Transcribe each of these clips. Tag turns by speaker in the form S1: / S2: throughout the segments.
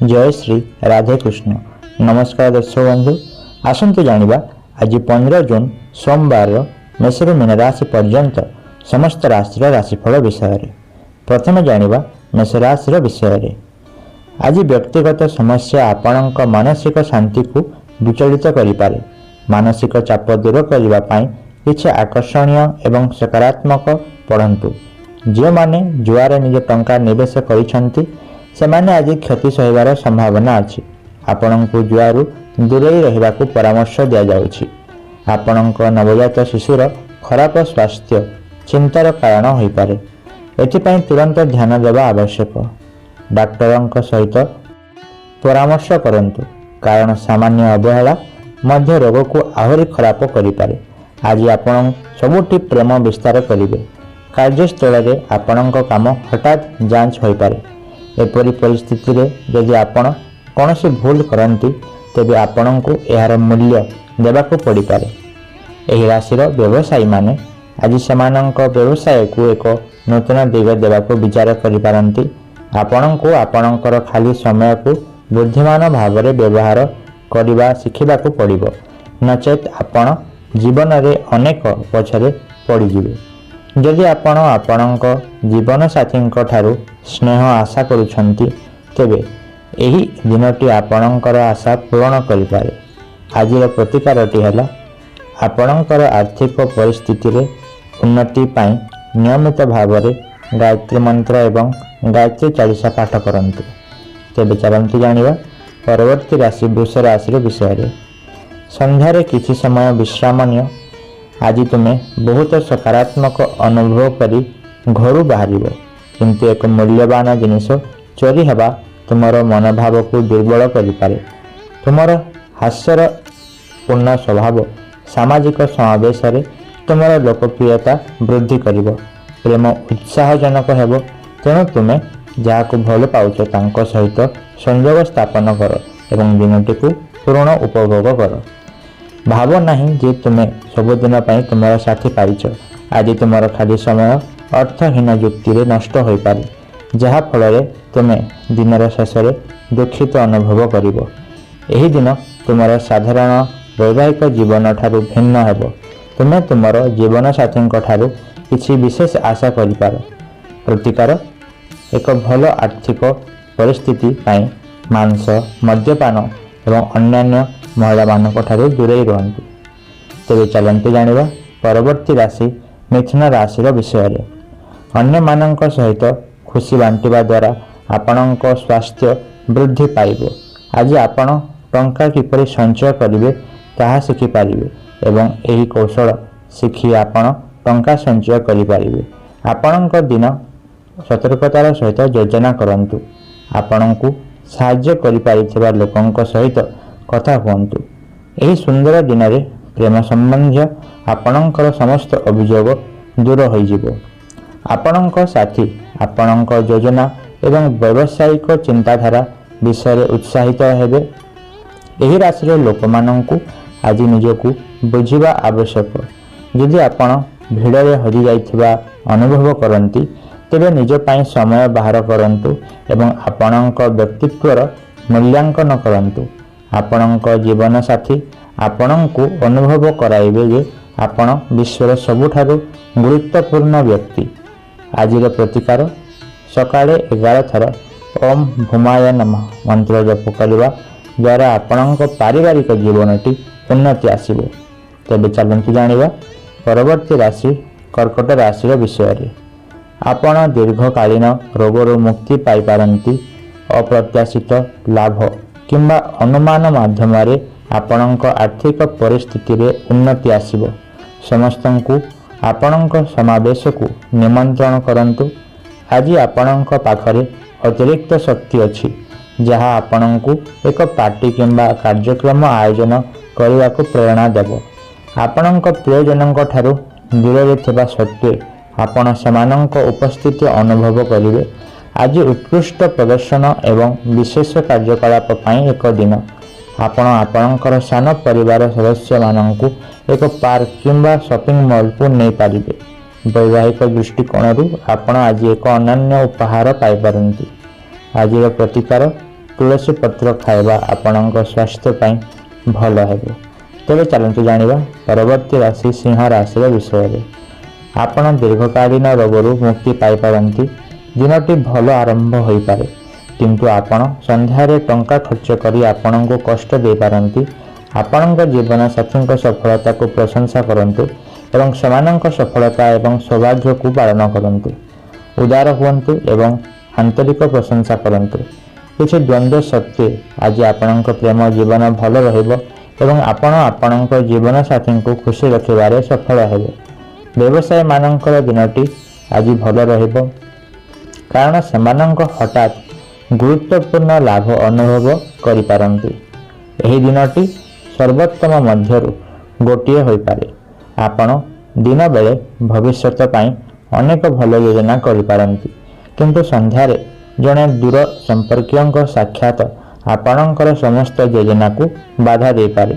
S1: जय श्री राधे कृष्ण। नमस्कार दर्शक बंधु, आसतु जानिबा आज 15 जून सोमवार मेषरू मीन राशि पर्यंत समस्त राशि राशिफल विषय रे। प्रथम जानिबा मेष राशि विषय। आज व्यक्तिगत समस्या आपणक मानसिक शांति को विचलित करिपारे। मानसिक चाप दूर करने पाई किछि आकर्षणीय एवं सकारात्मक पढ़ंतु। जो माने जुआरे निज टंका निवेश करिसंती सेमाने आज क्षति सहिबार संभावना अछि। आपणक जुआरु दूरेई रहिबाकु परामर्श दिया जाउछि। आपणक नवजात शिशुर खराब स्वास्थ्य चिंतार कारण होई पारे। एथिपाई तुरंत ध्यान देवा आवश्यक। डाक्टरंक सहित परामर्श करंतु, कारण सामान्य अवहेला मध्य रोग को आहरी खराब करिपारे। आज आपण सबुठी प्रेम विस्तार करिवे। कार्यस्थल रे आपणक काम हठात जांच होई पारे। एपरी परिस्थिति रे यदि आपण कौनसी भूल करंती तेबे आपणक एहार मूल्य देबाकू पड़ी पारे। एही राशिर व्यवसायी माने आज सेमानंक व्यवसाय को एक नूतन दिग देबाकू विचार करि पारंती। आपणक आपणकर खाली समय को बुद्धिमान भाव रे व्यवहार करबा शिखिबाकू पड़िबो, नचेत आपण जीवन रे अनेक पछरे पड़ी जिवे। जदि आपण आपणक जीवन साथी ठारू स्नेह आशा करुछंती तेबे एही दिनटी आपणकर आशा पूर्ण करिपारे। आजिर प्रतिकारटी हैला आपणकर आर्थिक परिस्थिति रे उन्नति पाई नियमित भाव रे गायत्री मंत्र एवं गायत्री चालीसा पाठ करंतु। तेबे चलंतु जानिबा परवर्ती राशि वृष राशि विषय रे। संध्यारे किछि समय विश्राम नियो। आज तुम्हें बहुत सकारात्मक अनुभव करी घर बाहर, किंतु एक मूल्यवान जिनिस चोरी हवा तुमर मनोभाव को दुर्बल करिपारे। तुमर हास्यर पूर्ण स्वभाव सामाजिक समावेश रे तुमर लोकप्रियता वृद्धि करिवो। प्रेम उत्साहजनक हेबो, तेणु तुमे जाहाकु भल पाउछ तांको सहित संयोग स्थापन कर एवं दिनटी को पूर्ण उपभोग कर। भाव नहीं जे तुम्हें सबुदिन तुमर साथी पाइछ। आज तुमर खाली समय अर्थहीन युक्ति रे नष्ट हो पारे, जहा फल तुम्हें दिनर शेष दुखित अनुभव करिवो। एही दिन तुमर साधारण वैवाहिक जीवन ठारू भिन्न हेबो। तुम्हें तुमर जीवन साथी ठारू किछि विशेष आशा करिपार। प्रतिकार एक भल आर्थिक परिस्थिति पाई मांस मद्यपान एवं अन्यान्य महिला मानक ठारू दूरेई रहंतु। तेबे चलंतु जानिबा परवर्ती राशि मिथुन राशि विषय रे। अन्य मानक सहित खुशी बांटिबा द्वारा आपणक स्वास्थ्य वृद्धि पाइबो। आज आपण टंका किपरि संचय करिवे ताहा शिखि पारिबे एवं एही कौशल शिखि आपण टंका संचय करि पारिबे। आपणक दिन सतर्कतार सहित योजना करंतु। आपणकु साहाय्य करि पारिथिबा लोकंक सहित कथा हुअन्तु। एही सुंदर दिन रे प्रेम संबंधी आपणकर समस्त अभियोग दूर हो जिवो। आपणक साथी आपणक योजना एवं व्यावसायिक चिंताधारा विषय उत्साहित हेबे। एही राशि लोकमानंकु आज निजकु बुझिबा आवश्यक। यदि आपण भिड़े हरि जाइथिबा अनुभव करंती तेबे निज पई समय बाहर करंतु एवं आपणक व्यक्तित्वर मूल्यांकन करंतु। आपणक जीवन साथी आपणकु अनुभव कराइबे जे आपण विश्वर सबुठारु गुरुत्वपूर्ण व्यक्ति। आजिर प्रतिकार सकाळे 11 थर ओम भूमाय नमः मंत्र जप करबा द्वारा आपणक पारिवारिक जीवनटी उन्नति आसीबो। तेबे चलंतु जानिबा परवर्ती राशि कर्कट राशि विषय रे। आपण दीर्घकालीन रोगरु मुक्ति पाई पारंती। अप्रत्याशित लाभ किंबा अनुमान माध्यम रे आपणक आर्थिक परिस्थिति रे उन्नति आसीबो। समस्तंकु आपणक समावेश को निमंत्रण करंतु। आज आपणक पाखरे अतिरिक्त शक्ति अछि, जहा आपणकु एक पार्टी किंबा कार्यक्रम आयोजन करने को प्रेरणा देव। आपणक प्रियजनक ठारू दूर थिबा सत्वे आपण सेमानंक उपस्थिति अनुभव करिवे। आज उत्कृष्ट प्रदर्शन एवं विशेष कार्यकलाप पाई एक दिन आपण आपणकर सान परिवार सदस्य मानंकु एक पार्क किंबा शॉपिंग मॉल को नहीं पारिबे। वैवाहिक दृष्टिकोण आपण आज एक अनन्य उपहार पाई पारंती। आज प्रतिकार तुलसी पत्र खाଇବା ଆପଣଙ୍କ ସ୍ୱାସ୍ଥ୍ୟ ପାଇଁ ଭଲ ହେବ। ତେବେ ଚାଲନ୍ତୁ ଜାଣିବା ପରବର୍ତ୍ତୀ ରାଶି ସିଂହ ରାଶିର ବିଷୟରେ। ଆପଣ ଦୀର୍ଘକାଳୀନ ରୋଗରୁ ମୁକ୍ତି ପାଇପାରନ୍ତି। ଦିନଟି ଭଲ ଆରମ୍ଭ ହୋଇପାରେ, କିନ୍ତୁ ଆପଣ ସନ୍ଧ୍ୟାରେ ଟଙ୍କା ଖର୍ଚ୍ଚ କରି ଆପଣଙ୍କୁ କଷ୍ଟ ଦେଇପାରନ୍ତି। ଆପଣଙ୍କ ଜୀବନସାଥୀଙ୍କ ସଫଳତାକୁ ପ୍ରଶଂସା କରନ୍ତୁ ଏବଂ ସେମାନଙ୍କ ସଫଳତା ଏବଂ ସୌଭାଗ୍ୟକୁ ପାଳନ କରନ୍ତୁ। ଉଦାର ହୁଅନ୍ତୁ ଏବଂ ଆନ୍ତରିକ ପ୍ରଶଂସା କରନ୍ତୁ। କିଛି ଦ୍ୱନ୍ଦ୍ୱ ସତ୍ତ୍ୱେ ଆଜି ଆପଣଙ୍କ ପ୍ରେମ ଜୀବନ ଭଲ ରହିବ ଏବଂ ଆପଣ ଆପଣଙ୍କ ଜୀବନସାଥୀଙ୍କୁ ଖୁସି ରଖିବାରେ ସଫଳ ହେବେ। ବ୍ୟବସାୟୀମାନଙ୍କର ଦିନଟି ଆଜି ଭଲ ରହିବ, କାରଣ ସେମାନଙ୍କ ହଠାତ୍ ଗୁରୁତ୍ୱପୂର୍ଣ୍ଣ ଲାଭ ଅନୁଭବ କରିପାରନ୍ତି। ଏହି ଦିନଟି ସର୍ବୋତ୍ତମ ମଧ୍ୟରୁ ଗୋଟିଏ ହୋଇପାରେ। ଆପଣ ଦିନ ବେଳେ ଭବିଷ୍ୟତ ପାଇଁ ଅନେକ ଭଲ ଯୋଜନା କରିପାରନ୍ତି, କିନ୍ତୁ ସନ୍ଧ୍ୟାରେ ଜଣେ ଦୂର ସମ୍ପର୍କୀୟଙ୍କ ସାକ୍ଷାତ ଆପଣଙ୍କର ସମସ୍ତ ଯୋଜନାକୁ ବାଧା ଦେଇପାରେ।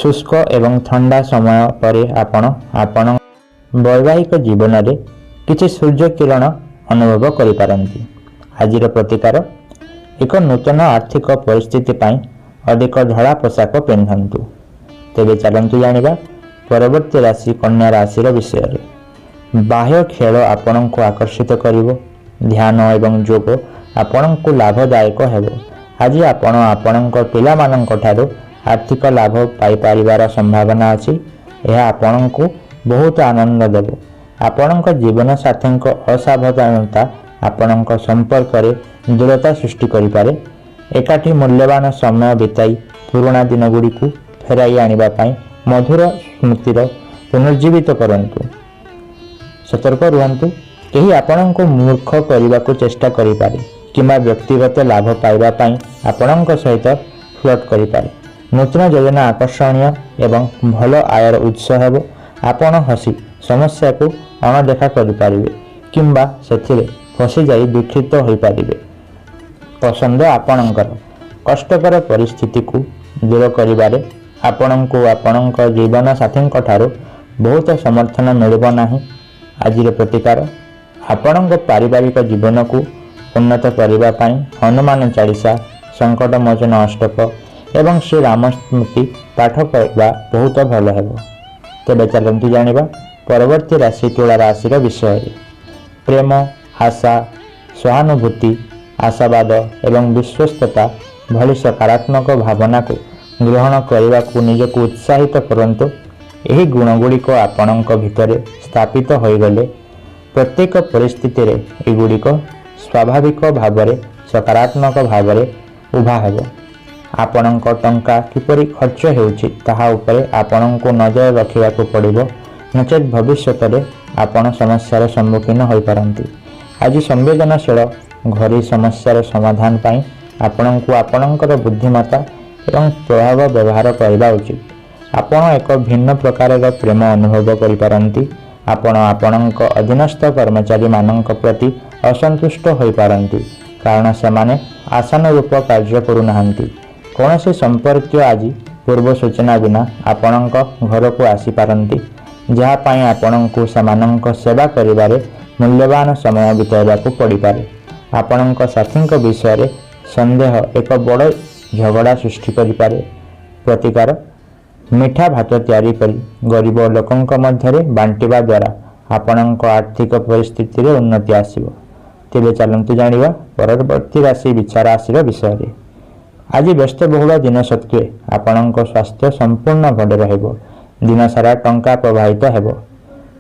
S1: ଶୁଷ୍କ ଏବଂ ଥଣ୍ଡା ସମୟ ପରେ ଆପଣ ଆପଣଙ୍କ ବୈବାହିକ ଜୀବନରେ କିଛି ସୂର୍ଯ୍ୟ କିରଣ ଅନୁଭବ କରିପାରନ୍ତି। ଆଜିର ପ୍ରତିକାର, ଏକ ନୂତନ ଆର୍ଥିକ ପରିସ୍ଥିତି ପାଇଁ ଅଧିକ ଧଳା ପୋଷାକ ପିନ୍ଧନ୍ତୁ। ତେବେ ଚାଲନ୍ତୁ ଜାଣିବା ପରବର୍ତ୍ତୀ ରାଶି କନ୍ୟା ରାଶିର ବିଷୟରେ। ବାହ୍ୟ ଖେଳ ଆପଣଙ୍କୁ ଆକର୍ଷିତ କରିବ। ଧ୍ୟାନ ଏବଂ ଯୋଗ ଆପଣଙ୍କୁ ଲାଭଦାୟକ ହେବ। ଆଜି ଆପଣ ଆପଣଙ୍କ ପିଲାମାନଙ୍କ ଠାରୁ ଆର୍ଥିକ ଲାଭ ପାଇପାରିବାର ସମ୍ଭାବନା ଅଛି। ଏହା ଆପଣଙ୍କୁ ବହୁତ ଆନନ୍ଦ ଦେବ। ଆପଣଙ୍କ ଜୀବନସାଥୀଙ୍କ ଅସାବଧାନତା ଆପଣଙ୍କ ସମ୍ପର୍କରେ ଦୂରତା ସୃଷ୍ଟି କରିପାରେ। ଏକାଠି ମୂଲ୍ୟବାନ ସମୟ ବିତାଇ ପୁରୁଣା ଦିନଗୁଡ଼ିକୁ ଫେରାଇ ଆଣିବା ପାଇଁ ମଧୁର ସ୍ମୃତିର ପୁନର୍ଜୀବିତ କରନ୍ତୁ। ସତର୍କ ରୁହନ୍ତୁ, କେହି ଆପଣଙ୍କୁ ମୂର୍ଖ କରିବାକୁ ଚେଷ୍ଟା କରିପାରେ କିମ୍ବା ବ୍ୟକ୍ତିଗତ ଲାଭ ପାଇବା ପାଇଁ ଆପଣଙ୍କ ସହିତ ଫ୍ଲର୍ଟ କରିପାରେ। ନୂତନ ଯୋଜନା ଆକର୍ଷଣୀୟ ଏବଂ ଭଲ ଆୟର ଉତ୍ସ ହେବ। ଆପଣ ହସି ସମସ୍ୟାକୁ ଅଣଦେଖା କରିପାରିବେ କିମ୍ବା ସେଥିରେ ଫସିଯାଇ ଦୁଃଖିତ ହୋଇପାରିବେ। ପସନ୍ଦ ଆପଣଙ୍କର। କଷ୍ଟକର ପରିସ୍ଥିତିକୁ ଦୂର କରିବାରେ ଆପଣଙ୍କୁ ଆପଣଙ୍କ ଜୀବନସାଥୀଙ୍କ ଠାରୁ ବହୁତ ସମର୍ଥନ ମିଳିବ ନାହିଁ। ଆଜିର ପ୍ରତିକାର, ଆପଣଙ୍କ ପାରିବାରିକ ଜୀବନକୁ ଉନ୍ନତ କରିବା ପାଇଁ ହନୁମାନ ଚାଳିଶା, ସଙ୍କଟମୋଚନ ଅଷ୍ଟକ ଏବଂ ଶ୍ରୀରାମ ସ୍ମୃତି ପାଠ କରିବା ବହୁତ ଭଲ ହେବ। ତେବେ ଚାଲନ୍ତୁ ଜାଣିବା ପରବର୍ତ୍ତୀ ରାଶି ତୁଳା ରାଶିର ବିଷୟରେ। ପ୍ରେମ, ଆଶା, ସହାନୁଭୂତି, ଆଶାବାଦ ଏବଂ ବିଶ୍ୱସ୍ତତା ଭଳି ସକାରାତ୍ମକ ଭାବନାକୁ ଗ୍ରହଣ କରିବାକୁ ନିଜକୁ ଉତ୍ସାହିତ କରନ୍ତୁ। ଏହି ଗୁଣଗୁଡ଼ିକ ଆପଣଙ୍କ ଭିତରେ ସ୍ଥାପିତ ହୋଇଗଲେ ପ୍ରତ୍ୟେକ ପରିସ୍ଥିତିରେ ଏଗୁଡ଼ିକ ସ୍ୱାଭାବିକ ଭାବରେ ସକାରାତ୍ମକ ଭାବରେ ଉଭା ହେବ। ଆପଣଙ୍କ ଟଙ୍କା କିପରି ଖର୍ଚ୍ଚ ହେଉଛି ତାହା ଉପରେ ଆପଣଙ୍କୁ ନଜର ରଖିବାକୁ ପଡ଼ିବ, ନଚେତ୍ ଭବିଷ୍ୟତରେ ଆପଣ ସମସ୍ୟାର ସମ୍ମୁଖୀନ ହୋଇପାରନ୍ତି। ଆଜି ସମ୍ବେଦନଶୀଳ ଘରୋଇ ସମସ୍ୟାର ସମାଧାନ ପାଇଁ ଆପଣଙ୍କୁ ଆପଣଙ୍କର ବୁଦ୍ଧିମତ୍ତା ଏବଂ ପ୍ରଭାବ ବ୍ୟବହାର କରିବା ଉଚିତ। ଆପଣ ଏକ ଭିନ୍ନ ପ୍ରକାରର ପ୍ରେମ ଅନୁଭବ କରିପାରନ୍ତି। ଆପଣ ଆପଣଙ୍କ ଅଧୀନସ୍ଥ କର୍ମଚାରୀମାନଙ୍କ ପ୍ରତି ଅସନ୍ତୁଷ୍ଟ ହୋଇପାରନ୍ତି, କାରଣ ସେମାନେ ଆଶାନୁରୂପ କାର୍ଯ୍ୟ କରୁନାହାନ୍ତି। କୌଣସି ସମ୍ପର୍କୀୟ ଆଜି ପୂର୍ବ ସୂଚନା ବିନା ଆପଣଙ୍କ ଘରକୁ ଆସିପାରନ୍ତି, ଯାହା ପାଇଁ ଆପଣଙ୍କୁ ସେମାନଙ୍କ ସେବା କରିବାରେ ମୂଲ୍ୟବାନ ସମୟ ବିତାଇବାକୁ ପଡ଼ିପାରେ। ଆପଣଙ୍କ ସାଥୀଙ୍କ ବିଷୟରେ ସନ୍ଦେହ ଏକ ବଡ଼ ଝଗଡ଼ା ସୃଷ୍ଟି କରିପାରେ। ପ୍ରତିକାର, ମିଠା ଭାତ ତିଆରି କରି ଗରିବ ଲୋକଙ୍କ ମଧ୍ୟରେ ବାଣ୍ଟିବା ଦ୍ୱାରା ଆପଣଙ୍କ ଆର୍ଥିକ ପରିସ୍ଥିତିରେ ଉନ୍ନତି ଆସିବ। ତେବେ ଚାଲନ୍ତୁ ଜାଣିବା ପରବର୍ତ୍ତୀ ରାଶି ବିଛା ରାଶିର ବିଷୟରେ। ଆଜି ବ୍ୟସ୍ତବହୁଳ ଦିନ ସତ୍ତ୍ୱେ ଆପଣଙ୍କ ସ୍ୱାସ୍ଥ୍ୟ ସମ୍ପୂର୍ଣ୍ଣ ଭଲ ରହିବ। ଦିନସାରା ଟଙ୍କା ପ୍ରବାହିତ ହେବ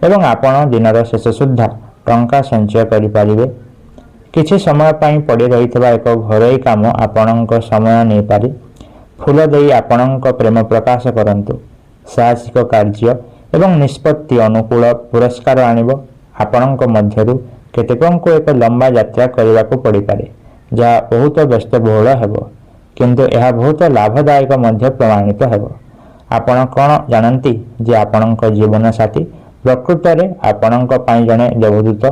S1: ଏବଂ ଆପଣ ଦିନର ଶେଷ ସୁଦ୍ଧା ଟଙ୍କା ସଞ୍ଚୟ କରିପାରିବେ। କିଛି ସମୟ ପାଇଁ ପଡ଼ି ରହିଥିବା ଏକ ଘରୋଇ କାମ ଆପଣଙ୍କ ସମୟ ନେଇପାରେ। ଫୁଲ ଦେଇ ଆପଣଙ୍କ ପ୍ରେମ ପ୍ରକାଶ କରନ୍ତୁ। ସାହସିକ କାର୍ଯ୍ୟ ଏବଂ ନିଷ୍ପତ୍ତି ଅନୁକୂଳ ପୁରସ୍କାର ଆଣିବ। ଆପଣଙ୍କ ମଧ୍ୟରୁ କେତେକଙ୍କୁ ଏକ ଲମ୍ବା ଯାତ୍ରା କରିବାକୁ ପଡ଼ିପାରେ, ଯାହା ବହୁତ ବ୍ୟସ୍ତବହୁଳ ହେବ, କିନ୍ତୁ ଏହା ବହୁତ ଲାଭଦାୟକ ମଧ୍ୟ ପ୍ରମାଣିତ ହେବ। ଆପଣ କ'ଣ ଜାଣନ୍ତି ଯେ ଆପଣଙ୍କ ଜୀବନସାଥୀ ପ୍ରକୃତରେ ଆପଣଙ୍କ ପାଇଁ ଜଣେ ଦେବଦୂତ?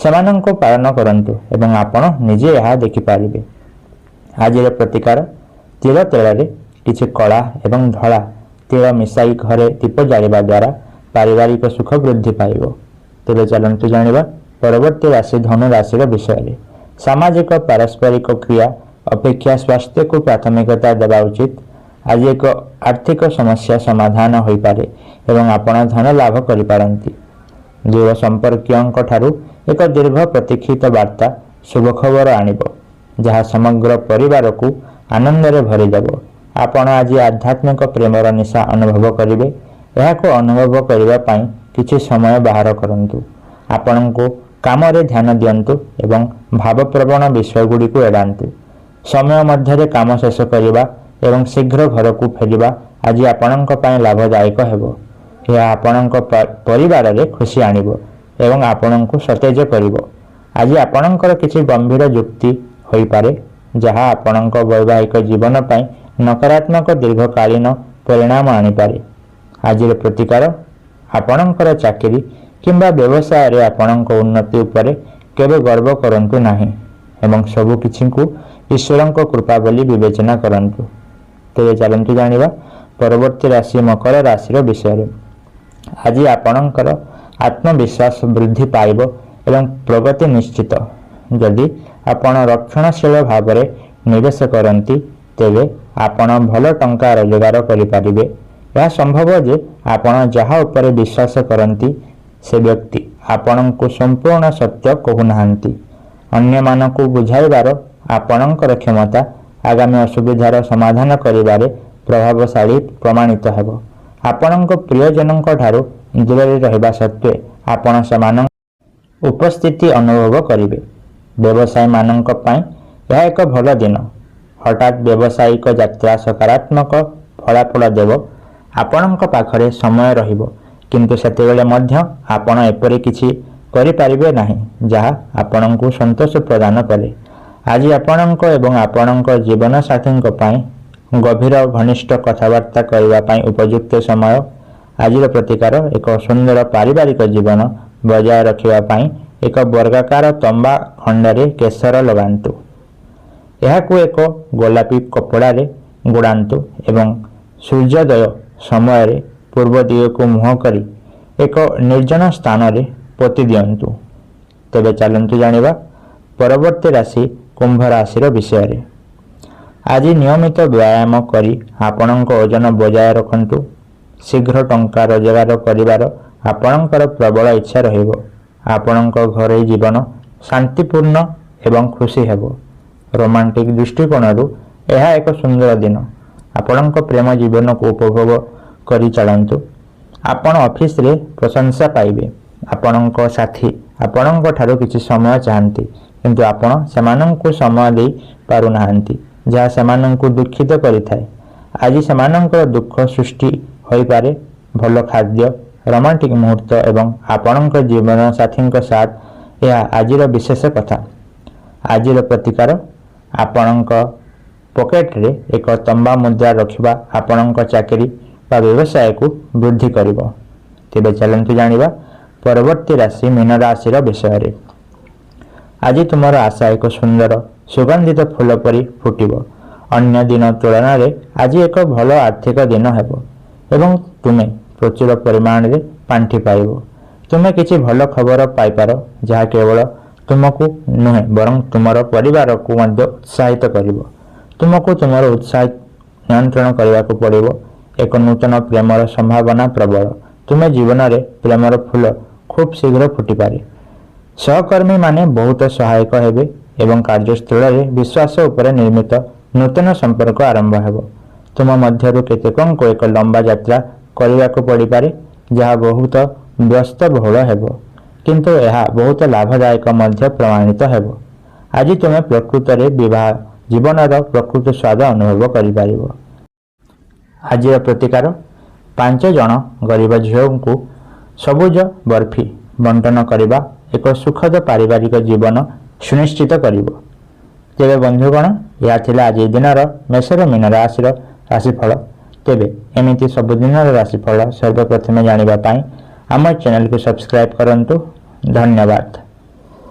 S1: ସେମାନଙ୍କୁ ପାଳନ କରନ୍ତୁ ଏବଂ ଆପଣ ନିଜେ ଏହା ଦେଖିପାରିବେ। ଆଜିର ପ୍ରତିକାର, ତିଳ ତେଳରେ କିଛି କଳା ଏବଂ ଧଳା ତିଳ ମିଶାଇ ଘରେ ଦୀପ ଜାଳିବା ଦ୍ୱାରା ପାରିବାରିକ ସୁଖ ବୃଦ୍ଧି ପାଇବ। ତେବେ ଚାଲନ୍ତୁ ଜାଣିବା ପରବର୍ତ୍ତୀ ରାଶି ଧନୁ ରାଶିର ବିଷୟରେ। ସାମାଜିକ ପାରସ୍ପରିକ କ୍ରିୟା अपेक्षा स्वास्थ्य को प्राथमिकता देवा उचित। आज एक आर्थिक समस्या समाधान हो पारे एवं आपण धन लाभ करिपारंती। दूर संपर्कियों ठारू एक दीर्घ प्रतीक्षित वार्ता शुभ खबर आनिब, जहाँ समग्र परिवार को आनंद रे भरीदेव। आपण आज आध्यात्मिक प्रेमर निशा अनुभव करेंगे। यह अनुभव करने किछि समय बाहर करंतु। आपण को काम रे ध्यान दियंतु एवं भावप्रवण विषय गुड़ी को एड़ातु। समय मध्य काम शेष करवा एवं शीघ्र घर को फेरिबा आज आपणक पय लाभदायक हेबो। यह आपणक परिवार रे खुशी आनिबो एवं आपण को सतेज करिवो। आज आपणकर किछि गंभीर युक्ति होई पारे, जहाँ आपणक वैवाहिक जीवन पय नकारात्मक दीर्घकालीन परिणाम आनी पारे। आज प्रतिकार आपणकर चाकरी किंबा व्यवसाय रे आपणक उन्नति उपरे केबे गर्व करंतु नाही एवं सबु किछि को ईश्वरक कृपा बोली विवेचना करंतु। तेरे चलंतु जानिबा परवर्ती राशि मकर राशि विषय। आज आपणकर आत्मविश्वास वृद्धि पाइब एवं प्रगति निश्चित। यदि आपण रक्षणशील भाव में निवेश करती तेबे आपण भल टंका रोजगार करिपारिबे। यह संभव जे आपण जहाँ उपरे विश्वास करती से व्यक्ति आपण को संपूर्ण सत्य कहूनाहांती। अन्य मानकु बुझाइबार आपणकर क्षमता आगामी असुविधार समाधान करिबारे प्रभावशाली प्रमाणित हेब। आपणक प्रियजनक ठारू दूर रहिबा सत्वे आपण समान उपस्थिति अनुभव करिवे। व्यवसायी मानक पय यह एक भल दिन। हठात व्यावसायिक यात्रा सकारात्मक फलाफल देव। आपणक पाखरे समय रहिबो, किंतु सेतेबेले मध्य आपण एपरि किछि करिपारिबे नाही जहाँ आपणको संतोष प्रदान करे। आज आपणक एवं आपणक जीवन साथीक पय गभीर घनिष्ठ कथबार्ता करबा पय उपयुक्त समय। आज प्रतिकार एक सुंदर पारिवारिक जीवन बजाय रखिबा पय एक वर्गाकार तंबा खंडरे केसर लगांतु। यहाकू एक गोलापी कपड़ा रे गुड़ांतु एवं सूर्योदय समय रे पूर्व दिग को मुह करी एक निर्जन स्थान रे पोति दियंतु। तेबे चलंतु जानिबा परवर्ती राशि कुंभ राशि विषय। आज नियमित व्यायाम करी आपणक ओजन बजाय रखंतु। शीघ्र टंका रोजगार करिवार आपणकर प्रबल इच्छा रहिबो। आपणक घरे जीवन शांतिपूर्ण एवं खुशी हेबो। रोमांटिक दृष्टिकोण यह एक सुंदर दिन। आपणक प्रेम जीवन को उपभोग करी चलंतु। आपण ऑफिस रे प्रशंसा पाइबे। आपणक साथी आपणक ठारो किछि समय चाहंती, किंतु आपण सेमानंकु समय देई पारु नाहंती, जहा सेमानंकु दुखित करिथाय। आज सेमानंकर दुख सृष्टि होई पारे। भल खाद्य, रोमांटिक मुहूर्त एवं आपणक जीवन साथी साथ यह आजिर विशेष कथा। आजिर प्रतिकार आपणक पॉकेट रे एक तंबा मुद्रा रखिबा आपणक चाकरी बा व्यवसाय को वृद्धि करिवो। तेबे चलंतु जानिबा परवर्ती राशि मीन राशि विषय। आज तुमर आशा एक सुंदर सुगंधित फूल परी फुटिबो। अन्य दिन तुलना रे आज एक भल आर्थिक दिन हेबो एवं तुमे प्रचुर परिमाण रे पांठी पाइबो। तुमे किछि भल खबर पाई पारो, जहा केवल तुमको नुहे बरं तुमर परिवार को मध्य उत्साहित करिवो। तुमको तुमर उत्साह नियंत्रण करने को पड़िबो। एक नूतन प्रेमर संभावना प्रबल। तुमे जीवन रे प्रेमर फूल खूब शीघ्र फुटी पारे। सहकर्मी माने बहुत सहायक हेबे एवं कार्यस्थल रे विश्वास उपर निर्मित नूतन संपर्क आरंभ हेबो। तुम मध्यरु केतेकं को एक लंबा यात्रा करने को पड़ी पारे, जहाँ बहुत व्यस्त बहुल हेबो, किंतु यह बहुत लाभदायक मध्य प्रमाणित हेबो। आज तुम प्रकृत रे विवाह जीवन प्रकृत स्वाद अनुभव करिपारिबो। आज प्रतिकार 5 जन गरीब झील को सबुज बर्फी बंटन करने एक सुखद पारिवारिक जीवन सुनिश्चित करिबो। तेबे बंधुगण, यह थिला आज दिन मेषर मीन राशि राशिफल। तेबे एमिति सबुदिन राशिफल सर्वप्रथमे जानिबा पई आम चैनल को सब्सक्राइब करंतु। धन्यवाद।